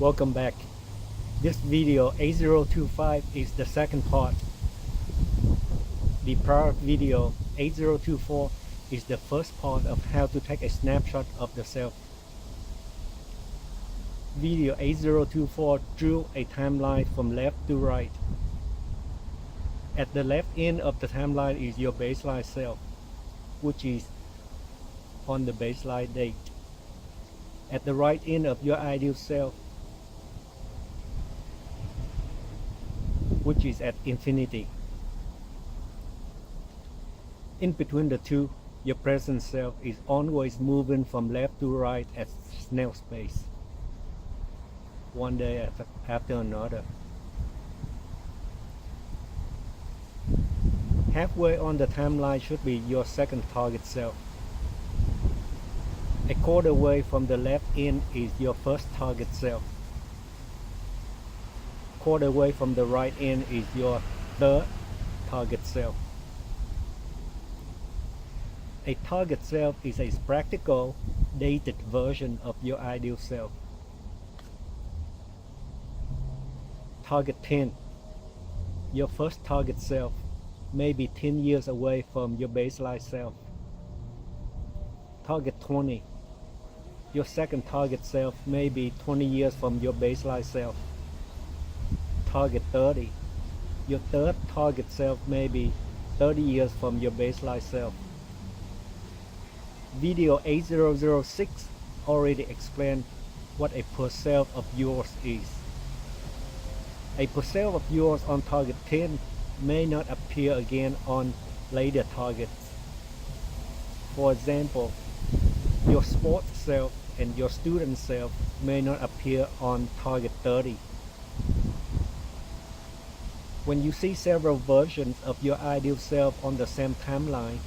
Welcome back. This video 8025 is the second part. The prior video 8024 is the first part of how to take a snapshot of the self. Video 8024 drew a timeline from left to right. At the left end of the timeline is your baseline self, which is on the baseline date. At the right end of your ideal self, which is at infinity. In between the two, your present self is always moving from left to right at snail space, one day after another. Halfway on the timeline should be your second target self. A quarter way from the left end is your first target self. Quarter way from the right end is your third target self. A target self is a practical, dated version of your ideal self. Target 10. Your first target self may be 10 years away from your baseline self. Target 20. Your second target self may be 20 years from your baseline self. Target 30. Your third target self may be 30 years from your baseline self. Video 8006 already explained what a per self of yours is. A per self of yours on target 10 may not appear again on later targets. For example, your sports self and your student self may not appear on target 30. When you see several versions of your ideal self on the same timeline,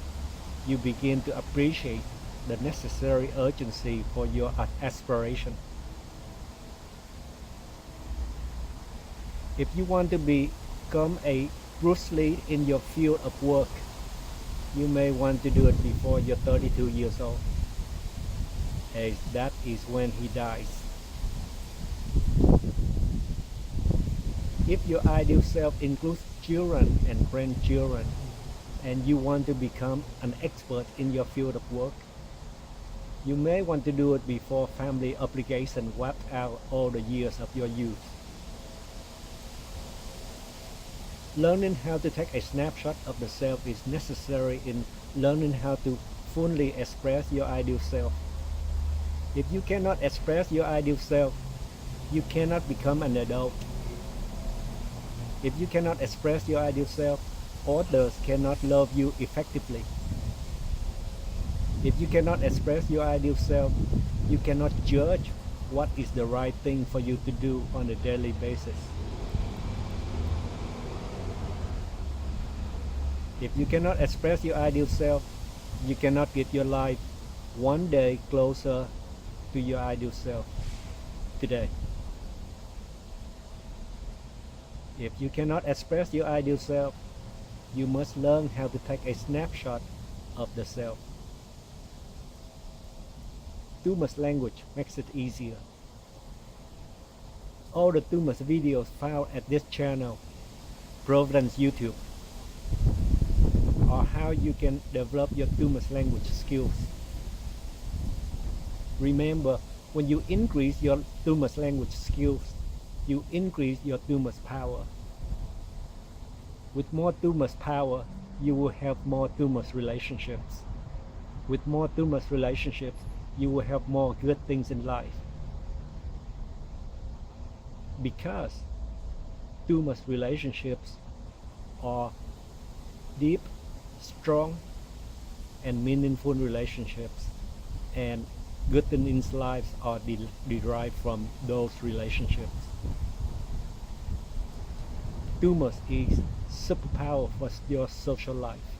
you begin to appreciate the necessary urgency for your aspiration. If you want to become a Bruce Lee in your field of work, you may want to do it before you're 32 years old, as that is when he dies. If your ideal self includes children and grandchildren, and you want to become an expert in your field of work, you may want to do it before family obligation wiped out all the years of your youth. Learning how to take a snapshot of the self is necessary in learning how to fully express your ideal self. If you cannot express your ideal self, you cannot become an adult. If you cannot express your ideal self, others cannot love you effectively. If you cannot express your ideal self, you cannot judge what is the right thing for you to do on a daily basis. If you cannot express your ideal self, you cannot get your life one day closer to your ideal self today. If you cannot express your ideal self, you must learn how to take a snapshot of the self. Thumos language makes it easier. All the Thumos videos found at this channel, Providence YouTube, are how you can develop your Thumos language skills. Remember, when you increase your Thumos language skills, you increase your Thumos power. With more Thumos power, you will have more Thumos relationships. With more Thumos relationships, you will have more good things in life. Because Thumos relationships are deep, strong, and meaningful relationships, and good things in life are derived from those relationships. Thumos is superpower for your social life.